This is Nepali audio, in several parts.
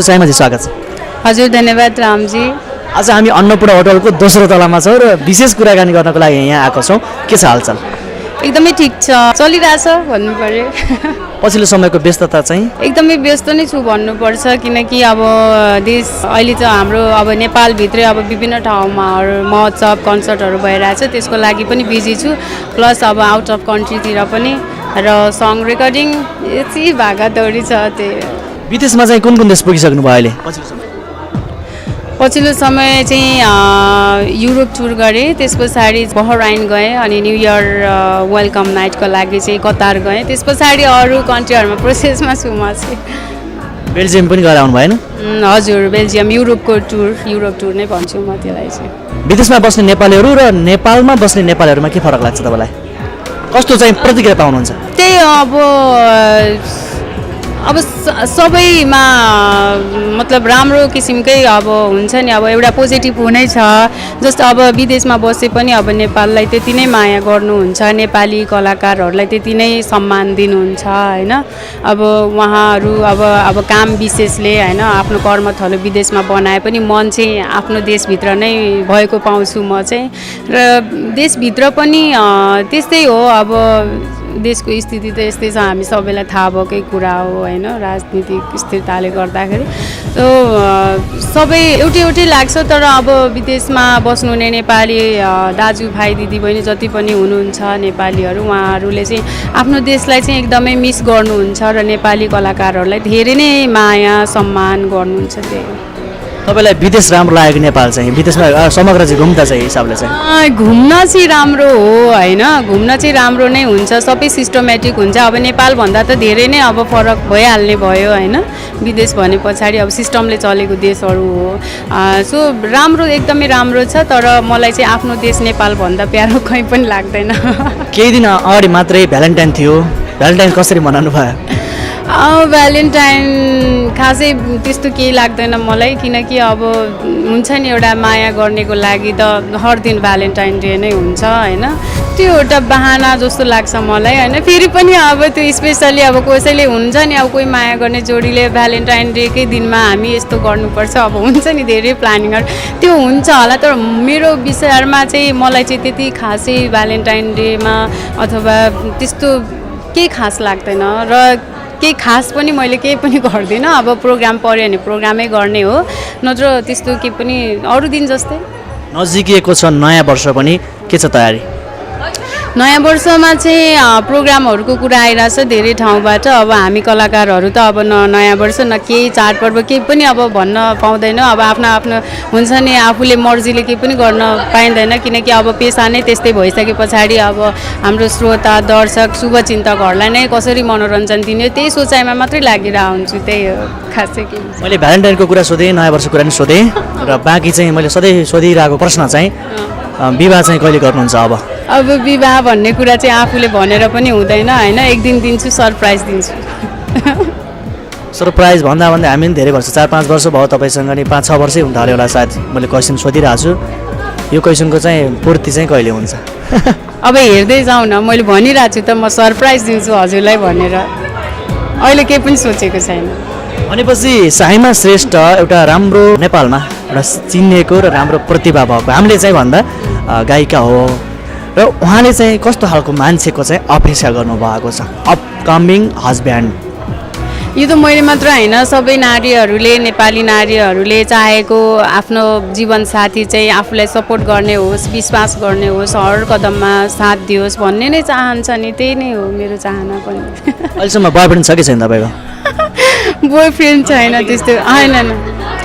चाइमा जी स्वागत छ। हजुर धन्यवाद रामजी। आज हामी अन्नपूर्ण होटलको दोस्रो तलामा छौँ र विशेष कुराकानी गर्नको लागि यहाँ आएको छौँ। के छ हालचाल? एकदमै ठिक छ, चलिरहेछ भन्नु पर्यो। पछिल्लो समयको व्यस्तता चाहिँ? एकदमै व्यस्त नै छु भन्नुपर्छ, किनकि अब देश अहिले चाहिँ हाम्रो अब नेपालभित्रै अब विभिन्न ठाउँमा महोत्सव कन्सर्टहरू भइरहेछ, त्यसको लागि पनि बिजी छु। प्लस अब आउट अफ कन्ट्रीतिर पनि र सङ रेकर्डिङ यति भागादौडी छ। त्यही विदेशमा चाहिँ कुन कुन देश पुगिसक्नु भयो अहिले? पछिल्लो समय चाहिँ युरोप टुर गरेँ, त्यस पछाडि बहराइन गएँ, अनि न्यु इयर वेलकम नाइटको लागि चाहिँ कतार गएँ, त्यस पछाडि अरू कन्ट्रीहरूमा प्रोसेसमा छु म चाहिँ। बेल्जियम पनि गएर आउनु भएन? हजुर, बेल्जियम युरोप टुर नै भन्छु म त्यसलाई चाहिँ। विदेशमा बस्ने नेपालीहरू र नेपालमा बस्ने नेपालीहरूमा के फरक लाग्छ तपाईँलाई? कस्तो चाहिँ प्रतिक्रिया पाउनुहुन्छ? त्यही अब सबैमा मतलब राम्रो किसिमकै अब हुन्छ नि, अब एउटा पोजिटिभ हुनै छ। जस्तो अब विदेशमा बसे पनि अब नेपाललाई त्यति नै माया गर्नुहुन्छ, नेपाली कलाकारहरूलाई त्यति नै सम्मान दिनुहुन्छ होइन। अब उहाँहरू अब काम विशेषले होइन आफ्नो कर्मथलो विदेशमा बनाए पनि मन चाहिँ आफ्नो देशभित्र नै भएको पाउँछु म चाहिँ। र देशभित्र पनि त्यस्तै हो, अब देशको स्थिति त यस्तै छ, हामी सबैलाई थाहा भएकै कुरा हो होइन, राजनीतिक स्थिरताले गर्दाखेरि। सबै एउटै लाग्छ, तर अब विदेशमा बस्नुहुने नेपाली दाजुभाइ दिदीबहिनी जति पनि हुनुहुन्छ नेपालीहरू, उहाँहरूले चाहिँ आफ्नो देशलाई चाहिँ एकदमै मिस गर्नुहुन्छ र नेपाली कलाकारहरूलाई धेरै नै माया सम्मान गर्नुहुन्छ। त्यही तपाईँलाई विदेश राम्रो लागेको नेपाल चाहिँ? विदेशमा समग्र चाहिँ घुम्दा चाहिँ हिसाबले चाहिँ घुम्न चाहिँ राम्रो हो होइन, घुम्न चाहिँ राम्रो नै हुन्छ, सबै सिस्टमेटिक हुन्छ। अब नेपालभन्दा त धेरै नै अब फरक भइहाल्ने भयो होइन, विदेश भने पछाडि अब सिस्टमले चलेको देशहरू हो। सो राम्रो, एकदमै राम्रो छ, तर मलाई चाहिँ आफ्नो देश नेपालभन्दा प्यारो कहीँ पनि लाग्दैन। केही दिन अगाडि मात्रै भ्यालेन्टाइन थियो, भ्यालेन्टाइन कसरी मनाउनु भयो? भ्यालेन्टाइन खासै त्यस्तो केही लाग्दैन मलाई, किनकि अब हुन्छ नि एउटा माया गर्नेको लागि त हर दिन भ्यालेन्टाइन डे नै हुन्छ होइन। त्यो एउटा बहाना जस्तो लाग्छ मलाई होइन। फेरि पनि अब त्यो स्पेसली अब कसैले हुन्छ नि, अब कोही माया गर्ने जोडीले भ्यालेन्टाइन डेकै दिनमा हामी यस्तो गर्नुपर्छ, अब हुन्छ नि धेरै प्लानिङहरू, त्यो हुन्छ होला। तर मेरो विचारमा चाहिँ मलाई चाहिँ त्यति खासै भ्यालेन्टाइन डेमा अथवा त्यस्तो केही खास लाग्दैन, र केही खास पनि मैले केही पनि गर्दिनँ। अब प्रोग्राम पऱ्यो भने प्रोग्रामै गर्ने हो, नत्र त्यस्तो केही पनि अरू दिन जस्तै। नजिकिएको छ नयाँ वर्ष पनि, के छ तयारी? नयाँ वर्षमा चाहिँ प्रोग्रामहरूको कुरा आइरहेछ धेरै ठाउँबाट। अब हामी कलाकारहरू त अब नयाँ वर्ष न केही चाडपर्व केही पनि अब भन्न पाउँदैन, अब आफ्नो आफ्नो हुन्छ नि, आफूले मर्जीले केही पनि गर्न पाइँदैन, किनकि अब पेसा नै त्यस्तै भइसके पछाडि अब हाम्रो श्रोता दर्शक शुभचिन्तकहरूलाई नै कसरी मनोरञ्जन दिने त्यही सोचाइमा मात्रै लागिरहेको हुन्छु। त्यही हो खासै के। मैले भ्यालेन्टाइनको कुरा सोधेँ, नयाँ वर्षको कुरा नि सोधेँ, र बाँकी चाहिँ मैले सधैँ सोधिरहेको प्रश्न चाहिँ विवाह चाहिँ कहिले गर्नुहुन्छ? अब विवाह भन्ने कुरा चाहिँ आफूले भनेर पनि हुँदैन होइन, एक दिन दिन्छु, सरप्राइज दिन्छु। सरप्राइज भन्दा हामी पनि धेरै वर्ष 4-5 वर्ष भयो तपाईँसँग, नि 5-6 वर्षै हुन थाल्यो होला सायद। मैले क्वेसन सोधिरहेको छु, यो क्वेसनको चाहिँ पूर्ति चाहिँ कहिले हुन्छ? अब हेर्दै जाउँ न, मैले भनिरहेको छु त म सरप्राइज दिन्छु हजुरलाई भनेर, अहिले केही पनि सोचेको छैन। भनेपछि साइमा श्रेष्ठ एउटा राम्रो नेपालमा एउटा चिनिएको र राम्रो प्रतिभा भएको हामीले चाहिँ भन्दा गायिका हो, र उहाँले चाहिँ कस्तो खालको मान्छेको चाहिँ अपेक्षा गर्नुभएको छ अपकमिङ हस्ब्यान्ड? यो त मैले मात्र होइन, सबै नारीहरूले, नेपाली नारीहरूले चाहेको आफ्नो जीवनसाथी चाहिँ आफूलाई सपोर्ट गर्ने होस्, विश्वास गर्ने होस्, हर कदममा साथ दियोस् भन्ने नै चाहन्छ नि, त्यही नै हो मेरो चाहना पनि। अहिलेसम्म बोयफ्रेन्ड छ कि छैन तपाईँको? बोयफ्रेन्ड छैन त्यस्तो, होइन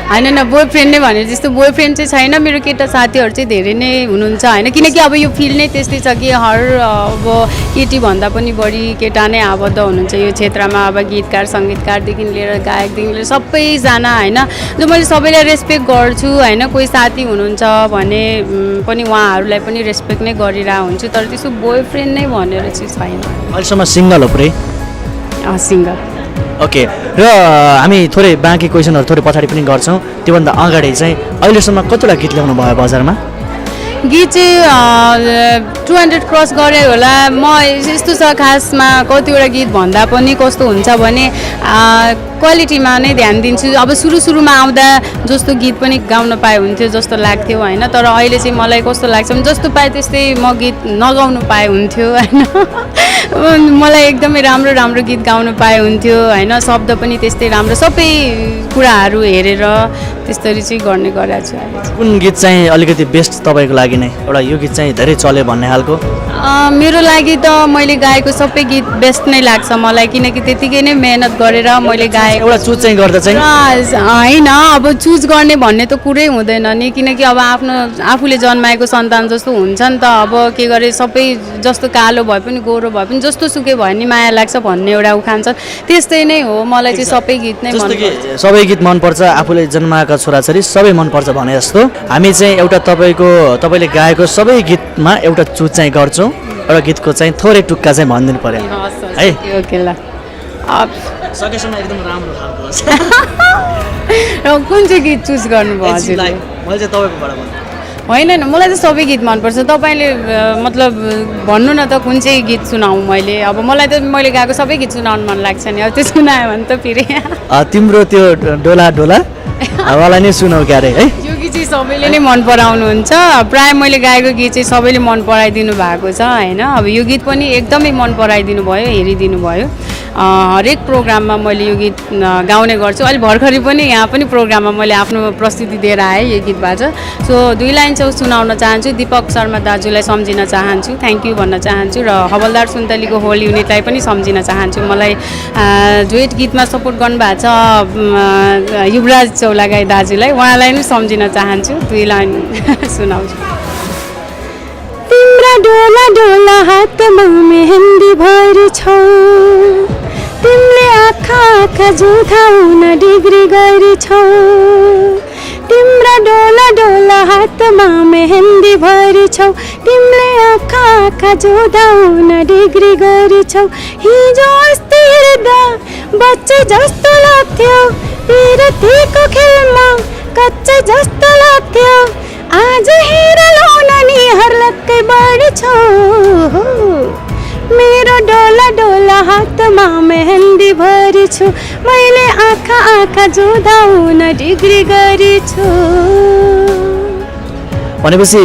बोयफ्रेन्ड नै भनेर जस्तो बोयफ्रेन्ड चाहिँ छैन। मेरो केटा साथीहरू चाहिँ धेरै नै हुनुहुन्छ होइन, किनकि अब यो फिल्ड नै त्यस्तै छ कि हर अब केटी भन्दा पनि बढी केटा नै आबद्ध हुनुहुन्छ यो क्षेत्रमा। अब गीतकार सङ्गीतकारदेखि लिएर गायकदेखि लिएर सबैजना होइन, जो मैले सबैलाई रेस्पेक्ट गर्छु होइन। कोही साथी हुनुहुन्छ भने पनि उहाँहरूलाई पनि रेस्पेक्ट नै गरिरहेको हुन्छु, तर त्यस्तो बोयफ्रेन्ड नै भनेर चाहिँ छैन। अहिलेसम्म सिङ्गल हो पुरै? सिङ्गल। ओके, र हामी थोरै बाँकी क्वेसनहरू थोरै पछाडि पनि गर्छौँ। त्योभन्दा अगाडि चाहिँ अहिलेसम्म कतिवटा गीत ल्याउनु भयो बजारमा? गीत चाहिँ 200 क्रस गरे होला। म यस्तो छ खासमा कतिवटा गीत भन्दा पनि कस्तो हुन्छ भने क्वालिटीमा नै ध्यान दिन्छु। अब सुरुमा आउँदा जस्तो गीत पनि गाउन पाए हुन्थ्यो जस्तो लाग्थ्यो होइन, तर अहिले चाहिँ मलाई कस्तो लाग्छ भने जस्तो पाए त्यस्तै म गीत नगाउनु पाए हुन्थ्यो होइन। मलाई एकदमै राम्रो गीत गाउनु पाए हुन्थ्यो होइन, शब्द पनि त्यस्तै राम्रो, सबै कुराहरू हेरेर त्यस्तरी चाहिँ गर्ने गरेको छु अहिले चाहिँ। कुन गीत चाहिँ अलिकति बेस्ट तपाईँको लागि नै एउटा यो गीत चाहिँ धेरै चल्यो भन्ने खालको? मेरो लागि त मैले गाएको सबै गीत बेस्ट नै लाग्छ मलाई, किनकि त्यतिकै नै मेहनत गरेर मैले गाएको। एउटा चुज चाहिँ गर्दा चाहिँ होइन, अब चुज गर्ने भन्ने त कुरै हुँदैन नि, किनकि अब आफूले जन्माएको सन्तान जस्तो हुन्छ नि त। अब के गरे सबै जस्तो कालो भए पनि गोरो भए पनि जस्तो सुकै भए नि माया लाग्छ भन्ने एउटा उखान छ, त्यस्तै नै हो। मलाई चाहिँ सबै गीत नै मनपर्छ। सबै गीत मनपर्छ, आफूले जन्माएका छोराछोरी सबै मनपर्छ भने जस्तो हामी चाहिँ एउटा तपाईँले गाएको सबै गीतमा एउटा चुज चाहिँ गर्छौँ। एउटा गीतको चाहिँ थोरै टुक्का चाहिँ भनिदिनु पर्यो है। ओके ल, सकेसम्म एकदम राम्रो खालको होस्। र कुन चाहिँ गीत चुज गर्नुभयो हजुरले? मैले चाहिँ तपाईँकोबाट भन्छु। होइन, मलाई त सबै गीत मनपर्छ। तपाईँले मतलब भन्नु न त कुन चाहिँ गीत सुनाऊँ मैले? अब मलाई त मैले गाएको सबै गीत सुनाउनु मन लाग्छ नि, अब त्यो सुनायो भने त फेरि तिम्रो त्यो डोला डोला वाला नै सुनाऊ क्यारे है। यो गीत चाहिँ सबैले नै मन पराउनुहुन्छ, प्रायः मैले गाएको गीत चाहिँ सबैले मन पराइदिनु भएको छ होइन। अब यो गीत पनि एकदमै मन पराइदिनु भयो, हेरिदिनु भयो। हरेक प्रोग्राममा मैले यो गीत गाउने गर्छु। अहिले भर्खरै पनि यहाँ पनि प्रोग्राममा मैले आफ्नो प्रस्तुति दिएर आएँ यो गीतबाट। सो 2 लाइन चाहिँ सुनाउन चाहन्छु। दीपक शर्मा दाजुलाई सम्झिन चाहन्छु, थ्याङ्क यू भन्न चाहन्छु, र हवलदार सुन्तलीको होल युनिटलाई पनि सम्झिन चाहन्छु। मलाई डुएट गीतमा सपोर्ट गर्नुभएको छ युवराज चौलागाई दाजुलाई, उहाँलाई पनि सम्झिन चाहन्छु। 2 लाइन सुनाउँछु। तिम्रा डोला डोला हातमा मेहन्दी भरि छौ, तिमीले आँखा जुधाउन डिग्री गरी छौ। तिम्रा डोला डोला हातमा मेहन्दी भरि छौ, तिमीले आँखा जुधाउन डिग्री गरी छौ। हिजो अस्ति हेर्दा बच्चे जस्तो लाग्थ्यो, पिरतीको खेलमा कच्चे जस्तो लाग्थ्यो। आज हेर लाउन नि हर्लक्कै बढी छौ, मेरो डोला डोला हातमा मेहन्दी भरि छु, मैले आँखा जुधाउन डिग्री गरी छु। भनेपछि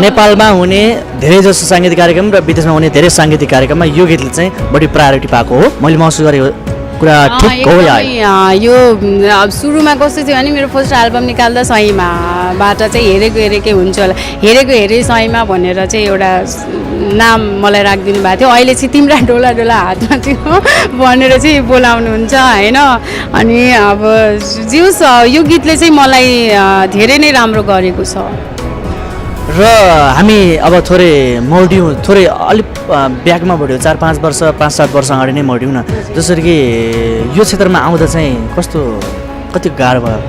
नेपालमा हुने धेरै जसो साङ्गीतिक कार्यक्रम र विदेशमा हुने धेरै साङ्गीतिक कार्यक्रममा यो गीतले चाहिँ बढी प्रायोरिटी पाएको हो, मैले महसुस गरेको कुरा ठिक हो या? यो अब सुरुमा कस्तो थियो भने मेरो फर्स्ट एल्बम निकाल्दा सहीमाबाट चाहिँ हेरेकै हुन्छ होला, हेरे सहीमा भनेर चाहिँ एउटा नाम मलाई राखिदिनु भएको थियो। अहिले चाहिँ तिम्रा डोला डोला हातमा थियो भनेर चाहिँ बोलाउनुहुन्छ होइन। अनि अब जिउस यो गीतले चाहिँ मलाई धेरै नै राम्रो गरेको छ। र हामी अब थोरै मोडियौँ, थोरै अलिक ब्याकमा बढ्यो, 4-5 वर्ष 5-7 वर्ष अगाडि नै मोडियौँ न। जसरी कि यो क्षेत्रमा आउँदा चाहिँ कति गाह्रो भयो?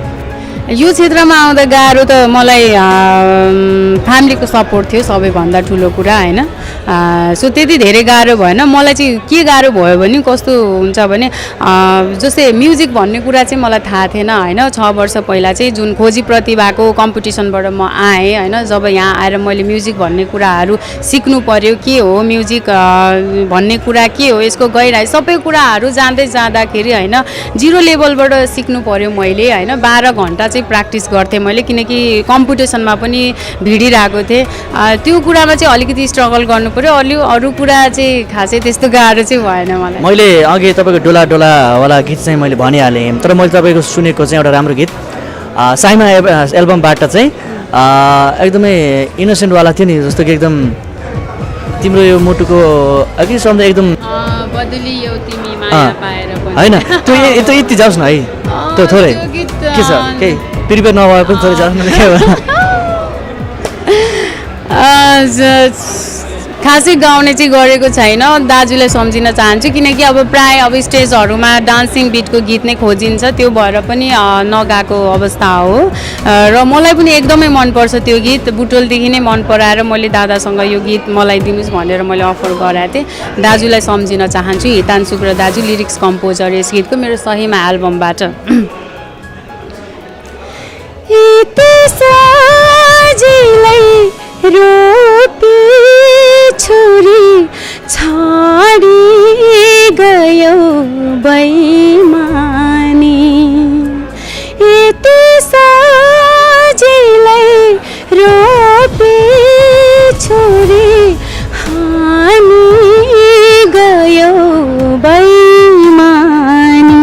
यो क्षेत्रमा आउँदा गाह्रो त मलाई फ्यामिलीको सपोर्ट थियो सबैभन्दा ठुलो कुरा होइन। सो त्यति धेरै गाह्रो भएन। मलाई चाहिँ के गाह्रो भयो भने कस्तो हुन्छ भने जस्तै म्युजिक भन्ने कुरा चाहिँ मलाई थाहा थिएन होइन। 6 वर्ष पहिला चाहिँ जुन खोजी प्रतिभाको कम्पिटिसनबाट म आएँ होइन, जब यहाँ आएर मैले म्युजिक भन्ने कुराहरू सिक्नु पर्यो, के हो म्युजिक भन्ने कुरा, के हो यसको गहिराई, सबै कुराहरू जान्दै जाँदाखेरि होइन 0 लेभलबाट सिक्नु पर्यो मैले होइन। 12 घन्टा चाहिँ प्र्याक्टिस गर्थेँ मैले, किनकि कम्पिटिसनमा पनि भिडिरहेको थिएँ। त्यो कुरामा चाहिँ अलिकति स्ट्रगल गर्नु पऱ्यो, अरू कुरा चाहिँ खासै त्यस्तो गाह्रो चाहिँ भएन मलाई। मैले अघि तपाईँको डोला डोलावाला गीत चाहिँ मैले भनिहालेँ, तर मैले तपाईँको सुनेको चाहिँ एउटा राम्रो गीत साइमा एल्बमबाट चाहिँ एकदमै इनोसेन्टवाला थियो नि, जस्तो कि एकदम तिम्रो यो मुटुको अघि सम्झ एकदम बदलियो तिमी माया पाएर पनि होइन। त्यो यति जाओस् न है, त्यो थोरै के छ केही प्रिपेयर नभए पनि थोरै जाओस् न। खासै गाउने चाहिँ गरेको छैन, दाजुलाई सम्झिन चाहन्छु, किनकि अब प्राय अब स्टेजहरूमा डान्सिङ बिटको गीत नै खोजिन्छ, त्यो भएर पनि नगाएको अवस्था हो। र मलाई पनि एकदमै मनपर्छ त्यो गीत, बुटोलदेखि नै मन पराएर मैले दादासँग यो गीत मलाई दिनुहोस् भनेर मैले अफर गराएको थिएँ। दाजुलाई सम्झिन चाहन्छु, हितान सुब्र दाजु लिरिक्स कम्पोजर यस गीतको, मेरो सहीमा एल्बमबाट। सजिलै रोपी छोरी छाडी गयो बैमानी यति सजिलै रोपी छोरी हामी गयो बैमानी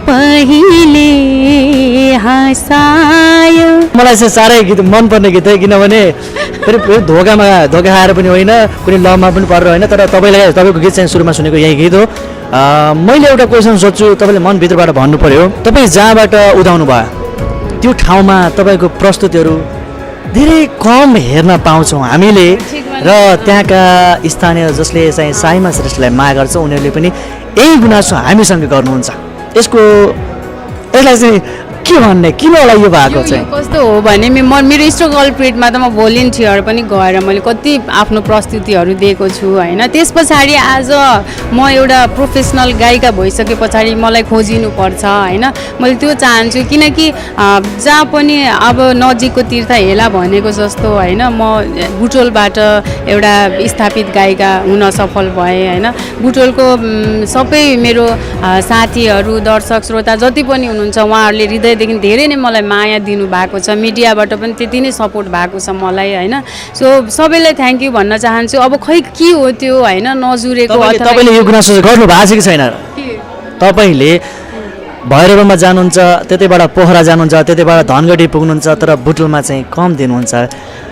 पहिले हँसायो। मलाई चाहिँ साह्रै गीत मनपर्ने गीत है, किनभने फेरि धोका खाएर पनि होइन, कुनै लभमा पनि परेर होइन, तर तपाईँको गीत चाहिँ सुरुमा सुनेको यही गीत हो। मैले एउटा क्वेसन सोध्छु, तपाईँले मनभित्रबाट भन्नु पर्यो, तपाईँ जहाँबाट उदाउनु भयो त्यो ठाउँमा तपाईँको प्रस्तुतिहरू धेरै कम हेर्न पाउँछौँ हामीले, र त्यहाँका स्थानीय जसले चाहिँ साइमा श्रेष्ठलाई माया गर्छ उनीहरूले पनि यही गुनासो हामीसँग गर्नुहुन्छ। यसलाई चाहिँ के भन्ने, किन होला यो भएको चाहिँ? कस्तो हो भने मेरो स्ट्रगल पिरियडमा त म भोलिन्टियर पनि गएर मैले कति आफ्नो प्रस्तुतिहरू दिएको छु होइन। त्यस पछाडि आज म एउटा प्रोफेसनल गायिका भइसके पछाडि मलाई खोजिनुपर्छ होइन। मैले त्यो चाहन्छु, किनकि जहाँ पनि अब नजिकको तीर्थ हेला भनेको जस्तो होइन, म बुटोलबाट एउटा स्थापित गायिका हुन सफल भएँ होइन। बुटोलको सबै मेरो साथीहरू, दर्शक, श्रोता जति पनि हुनुहुन्छ उहाँहरूले हृदयदेखि धेरै नै मलाई माया दिनुभएको छ, मिडियाबाट पनि त्यति नै सपोर्ट भएको छ मलाई होइन। सो सबैलाई थ्याङ्क यू भन्न चाहन्छु। अब खै के हो त्यो होइन, नजुरेको तपाईँले यो गुनासो गर्नु भएको छ कि छैन? तपाईँले भैरवमा जानुहुन्छ, त्यतैबाट पोखरा जानुहुन्छ, त्यतैबाट धनगढी पुग्नुहुन्छ, तर बुटोलमा चाहिँ कम दिनुहुन्छ।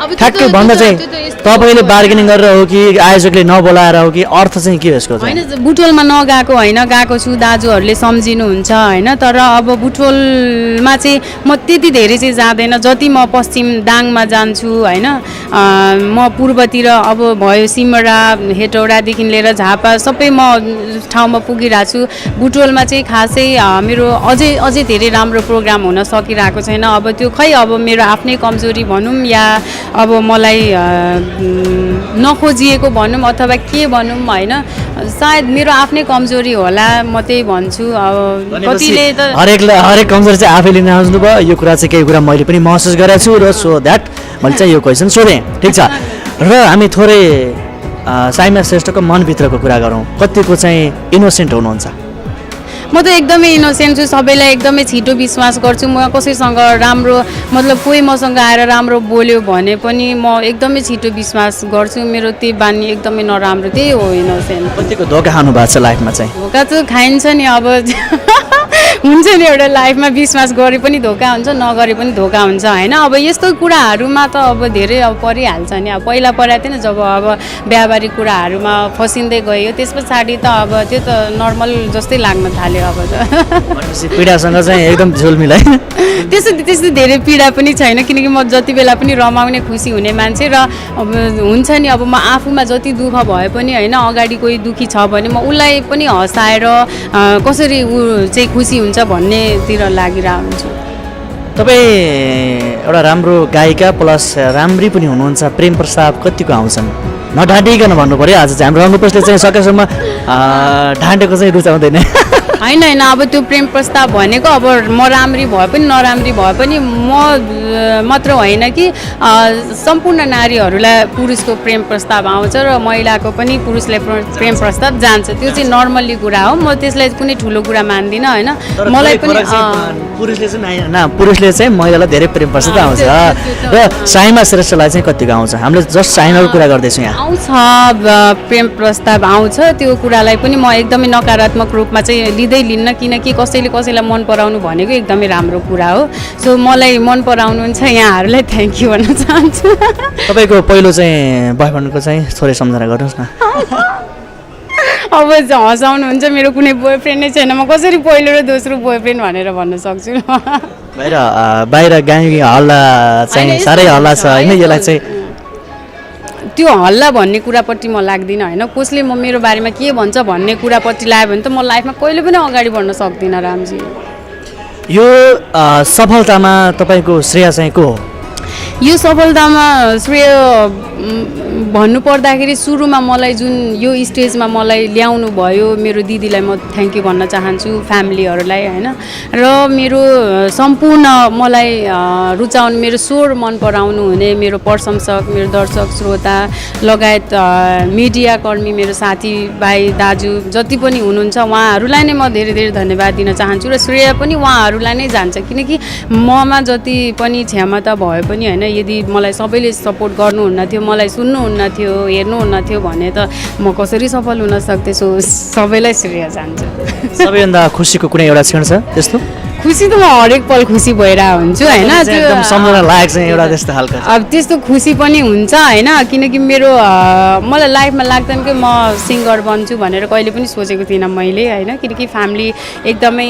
ठ्याक्कै भन्दा चाहिँ तपाईँले बार्गेनिङ गरेर हो कि आयोजकले नबोलाएर हो कि अर्थ चाहिँ के हो यसको? होइन, बुटोलमा नगएको होइन, गएको छु, दाजुहरूले सम्झिनुहुन्छ होइन। तर अब बुटोलमा चाहिँ म त्यति धेरै चाहिँ जाँदैन। जति म पश्चिम दाङमा जान्छु होइन, म पूर्वतिर अब भयो सिमरा, हेटौडादेखि लिएर झापा सबै म ठाउँमा पुगिरहेको छु। बुटोलमा चाहिँ खासै मेरो अझै धेरै राम्रो प्रोग्राम हुन सकिरहेको छैन। अब त्यो खै अब मेरो आफ्नै कमजोरी भनौँ या अब मलाई नखोजिएको भनौँ अथवा के भनौँ होइन, सायद मेरो आफ्नै कमजोरी होला, म त्यही भन्छु। अब कतिले त हरेक कमजोरी चाहिँ आफैले नआउनु भयो, यो कुरा चाहिँ केही कुरा मैले पनि महसुस गरेको छु र सो द्याट मैले चाहिँ यो क्वेसन सोधेँ। ठिक छ, र हामी थोरै साइमा श्रेष्ठको मनभित्रको कुरा गरौँ। कतिको चाहिँ इनोसेन्ट हुनुहुन्छ? म त एकदमै इनोसेन्ट छु, सबैलाई एकदमै छिटो विश्वास गर्छु। म कसैसँग राम्रो मतलब कोही मसँग आएर राम्रो बोल्यो भने पनि म एकदमै छिटो विश्वास गर्छु। मेरो त्यही बानी एकदमै नराम्रो, त्यही हो इनोसेन्ट। कतिको धोका खानु भएको छ लाइफमा चाहिँ? धोका त खाइन्छ नि, अब हुन्छ नि, एउटा लाइफमा विश्वास गरे पनि धोका हुन्छ, नगरे पनि धोका हुन्छ होइन। अब यस्तो कुराहरूमा त अब धेरै अब परिहाल्छ नि। अब पहिला परेको थिएन, जब अब व्यावहारिक कुराहरूमा फसिँदै गयो त्यस पछाडि त अब त्यो त नर्मल जस्तै लाग्न थाल्यो। अब त पीडासँग चाहिँ एकदम झोल मिलाइ त्यस्तो धेरै पीडा पनि छैन, किनकि म जति बेला पनि रमाउने खुसी हुने मान्छे। र अब हुन्छ नि, अब म आफूमा जति दुःख भए पनि होइन, अगाडि कोही दुःखी छ भने म उसलाई पनि हँसाएर कसरी ऊ चाहिँ खुसी हुन्छ भन्नेतिर लागिरहेको हुन्छु। तपाईँ एउटा राम्रो गायिका प्लस राम्री पनि हुनुहुन्छ, प्रेम प्रस्ताव कतिको आउँछन्? नढाँटिकन भन्नु पऱ्यो, आज चाहिँ हाम्रो रङ्गप्रस्ले चाहिँ सकेसम्म ढाँटेको चाहिँ रुचाउँदैन होइन। अब त्यो प्रेम प्रस्ताव भनेको अब म राम्री भए पनि नराम्री भए पनि म मात्र होइन कि सम्पूर्ण नारीहरूलाई पुरुषको प्रेम प्रस्ताव आउँछ र महिलाको पनि पुरुषले प्रेम प्रस्ताव जान्छ। त्यो चाहिँ नर्मल्ली कुरा हो, म त्यसलाई कुनै ठुलो कुरा मान्दिनँ होइन। मलाई पनि पुरुषले चाहिँ महिलालाई धेरै प्रेम प्रस्ताव आउँछ। र साइमा श्रेष्ठलाई चाहिँ कतिको आउँछ? हामीले जस्ट साइमाको कुरा गर्दैछौँ यहाँ। आउँछ प्रेम प्रस्ताव आउँछ, त्यो कुरालाई पनि म एकदमै नकारात्मक रूपमा चाहिँ लिँदै लिन्न, किनकि कसैलाई मन पराउनु भनेको एकदमै राम्रो कुरा हो। सो मलाई मन पराउनुहुन्छ यहाँहरूलाई थ्याङ्क यू भन्न चाहन्छु। तपाईँको पहिलो चाहिँ बोयफ्रेन्डको चाहिँ थोरै सम्झना गर्नुहोस् न। अब हँसाउनुहुन्छ, मेरो कुनै बोयफ्रेन्ड नै छैन, म कसरी पहिलो र दोस्रो बोयफ्रेन्ड भनेर भन्न सक्छु? बाहिर गाई हल्ला चाहिँ साह्रै हल्ला छ होइन, यसलाई चाहिँ त्यो हल्ला भन्ने कुरापट्टि म लाग्दिनँ होइन। कसले मेरो बारेमा के भन्छ भन्ने कुरापट्टि लाग्यो भने त म लाइफमा कहिले पनि अगाडि बढ्न सक्दिनँ रामजी। यो सफलतामा तपाईँको श्रेय चाहिँ को हो? यो सफलतामा श्रेय भन्नु पर्दाखेरि सुरुमा मलाई जुन यो स्टेजमा मलाई ल्याउनु भयो मेरो दिदीलाई म थ्याङ्क यू भन्न चाहन्छु, फ्यामिलीहरूलाई होइन। र मेरो सम्पूर्ण मलाई रुचाउनु, मेरो स्वर मन पराउनु हुने मेरो प्रशंसक, मेरो दर्शक श्रोता लगायत मिडियाकर्मी, मेरो साथीभाइ दाजु जति पनि हुनुहुन्छ उहाँहरूलाई नै म धेरै धेरै धन्यवाद दिन चाहन्छु। र श्रेय पनि उहाँहरूलाई नै जान्छ, किनकि ममा जति पनि क्षमता भए पनि होइन, यदि मलाई सबैले सपोर्ट गर्नुहुन्न थियो, मलाई सुन्नुहुन्न थियो, हेर्नुहुन्न थियो भने त म कसरी सफल हुन सक्थेँ। सो सबैलाई श्रेय जान्छ। सबैभन्दा खुसीको कुनै एउटा क्षण छ त्यस्तो? खुसी त म हरेक पल खुसी भइरहेको हुन्छु होइन। एकदम सम्झना लायक चाहिँ एउटा त्यस्तो खालको अब त्यस्तो खुसी पनि हुन्छ होइन, किनकि मेरो मलाई लाइफमा लाग्दैन कि म सिङ्गर बन्छु भनेर कहिले पनि सोचेको थिइनँ मैले होइन। किनकि फ्यामिली एकदमै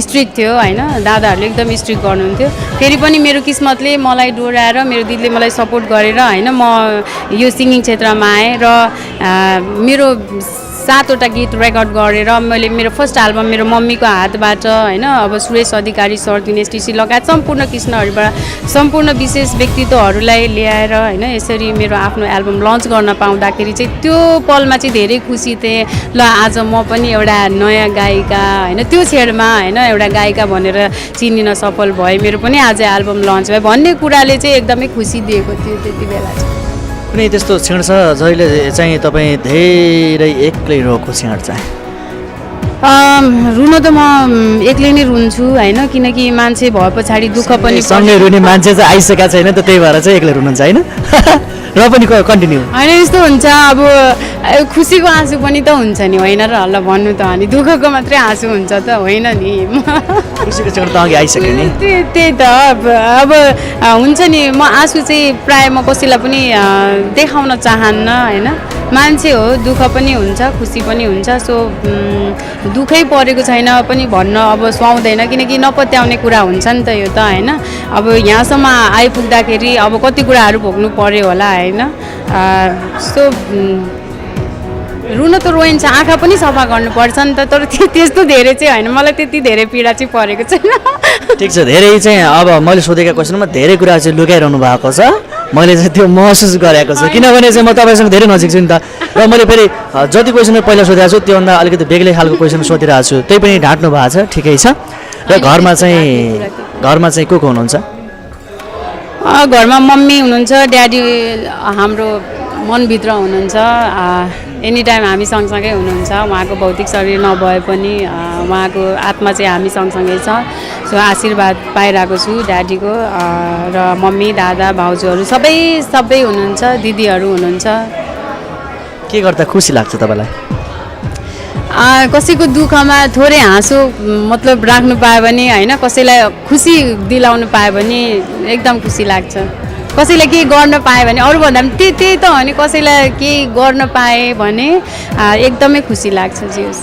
स्ट्रिक्ट थियो होइन, दादाहरूले एकदम स्ट्रिक्ट गर्नुहुन्थ्यो। फेरि पनि मेरो किस्मतले मलाई डोराएर मेरो दिदीले मलाई सपोर्ट गरेर होइन म यो सिङ्गिङ क्षेत्रमा आएँ। र मेरो 7वटा गीत रेकर्ड गरेर मैले मेरो फर्स्ट एल्बम मेरो मम्मीको हातबाट होइन, अब सुरेश अधिकारी सर, दिनेश टिसी लगायत सम्पूर्ण कृष्णहरूबाट सम्पूर्ण विशेष व्यक्तित्वहरूलाई ल्याएर होइन यसरी मेरो आफ्नो एल्बम लन्च गर्न पाउँदाखेरि चाहिँ त्यो पलमा चाहिँ धेरै खुसी थिएँ। ल आज म पनि एउटा नयाँ गायिका होइन, त्यो क्षेत्रमा होइन एउटा गायिका भनेर चिनिन सफल भएँ, मेरो पनि आज एल्बम लन्च भयो भन्ने कुराले चाहिँ एकदमै खुसी दिएको थियो त्यति बेला चाहिँ। कुनै त्यस्तो क्षण छ जहिले चाहिँ तपाईँ धेरै एक्लै रहेको क्षण चाहिँ? रुन त म एक्लै नै रुन्छु होइन, किनकि मान्छे भए पछाडि दुःख पनि सँगै रुने मान्छे चाहिँ आइसकेको छैन त, त्यही भएर चाहिँ एक्लै रुनुहुन्छ होइन? र पनि कन्टिन्यू होइन, यस्तो हुन्छ अब खुसीको आँसु पनि त हुन्छ नि होइन र, ल भन्नु त अनि दुःखको मात्रै आँसु हुन्छ त होइन नि। खुसीको क्षण त अघि आइसक्यो नि। त्यही त अब हुन्छ नि, म आँसु चाहिँ प्रायः म कसैलाई पनि देखाउन चाहन्न होइन, मान्छे हो, दुःख पनि हुन्छ खुसी पनि हुन्छ। सो दुःखै परेको छैन पनि भन्न अब सुहाउँदैन, किनकि नपत्याउने कुरा हुन्छ नि त यो त होइन। अब यहाँसम्म आइपुग्दाखेरि अब कति कुराहरू भोग्नु पर्यो होला होइन। सो रुन त रोइन्छ, आँखा पनि सफा गर्नुपर्छ नि त, तर त्यस्तो धेरै चाहिँ होइन, मलाई त्यति धेरै पीडा चाहिँ परेको छैन। ठिक छ, धेरै चाहिँ अब मैले सोधेका क्वेसनमा धेरै कुरा चाहिँ लुकाइरहनु भएको छ, मैले चाहिँ त्यो महसुस गरेको छु, किनभने चाहिँ म तपाईँसँग धेरै नजिक छु नि त। र मैले फेरि जति क्वेसन पहिला सोधेको छु त्योभन्दा अलिकति बेग्लै खालको क्वेसन सोधिरहेको छु, त्यही पनि ढाँट्नु भएको छ, ठिकै छ। र घरमा चाहिँ को हुनुहुन्छ? घरमा मम्मी हुनुहुन्छ, ड्याडी हाम्रो मनभित्र हुनुहुन्छ, एनी टाइम हामी सँगसँगै हुनुहुन्छ। उहाँको भौतिक शरीर नभए पनि उहाँको आत्मा चाहिँ हामी सँगसँगै छ। सो आशीर्वाद पाइरहेको छु ड्याडीको, र मम्मी दादा भाउजूहरू सबै हुनुहुन्छ, दिदीहरू हुनुहुन्छ। के गर्दा खुसी लाग्छ तपाईँलाई? कसैको दुःखमा थोरै हाँसो मतलब राख्नु पायो भने होइन, कसैलाई खुसी दिलाउनु पायो भने एकदम खुसी लाग्छ। कसैलाई केही गर्न पाएँ भने अरूभन्दा पनि त्यही त हो नि, कसैलाई केही गर्न पाएँ भने एकदमै खुसी लाग्छ। जियोस्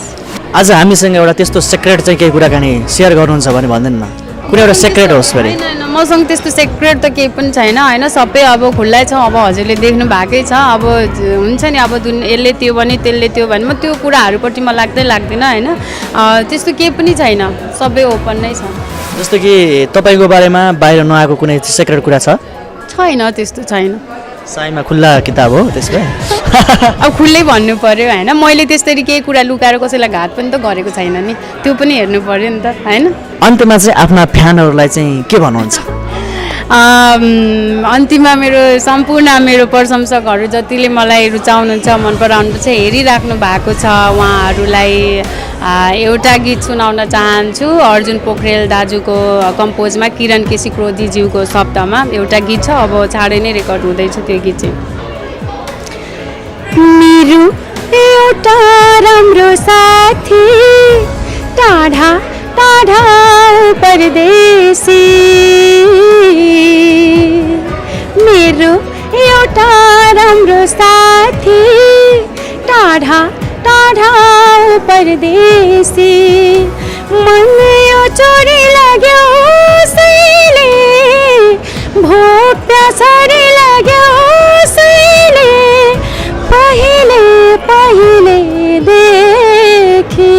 आज हामीसँग एउटा त्यस्तो सिक्रेट चाहिँ केही कुराकानी सेयर गर्नुहुन्छ भने भन्दैन न, कुनै एउटा सिक्रेट होस् फेरि? होइन, मसँग त्यस्तो सिक्रेट त केही पनि छैन होइन, सबै अब खुल्लै छ। अब हजुरले देख्नु भएकै छ, अब हुन्छ नि अब यसले त्यो भने त्यसले त्यो भने, म त्यो कुराहरूपट्टि म लाग्दैन होइन, त्यस्तो केही पनि छैन, सबै ओपन नै छ। जस्तो कि तपाईँको बारेमा बाहिर नआएको कुनै सिक्रेट कुरा छ? छैन, त्यस्तो छैन। साईमा खुल्ला किताब हो त्यसको? अब खुल्लै भन्नु पर्यो होइन, मैले त्यस्तरी केही कुरा लुकाएर कसैलाई घात पनि त गरेको छैन नि, त्यो पनि हेर्नु पर्यो नि त होइन। अन्त्यमा चाहिँ आफ्ना फ्यानहरूलाई चाहिँ के भन्नुहुन्छ? अन्तिममा मेरो प्रशंसकहरू जतिले मलाई रुचाउनुहुन्छ, मन पराउनुहुन्छ, हेरिराख्नु भएको छ, उहाँहरूलाई एउटा गीत सुनाउन चाहन्छु। अर्जुन पोखरेल दाजुको कम्पोजमा किरण केसी क्रोधीज्यूको शब्दमा एउटा गीत छ, अब चाँडै नै रेकर्ड हुँदैछ त्यो गीत चाहिँ। मेरो एउटा राम्रो साथी टाढा टाढा परदेशी, मेरो एउटा राम्रो साथी टाढा टाढा परदेशी, मन यो चोरी लाग्यो सैले, भोक प्यासरी लाग्यो सैले, पहिले देखि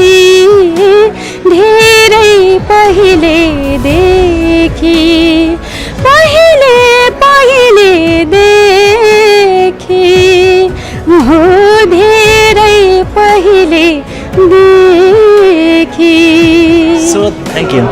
धेरै पहिले देखि कहिले देखी। So thank you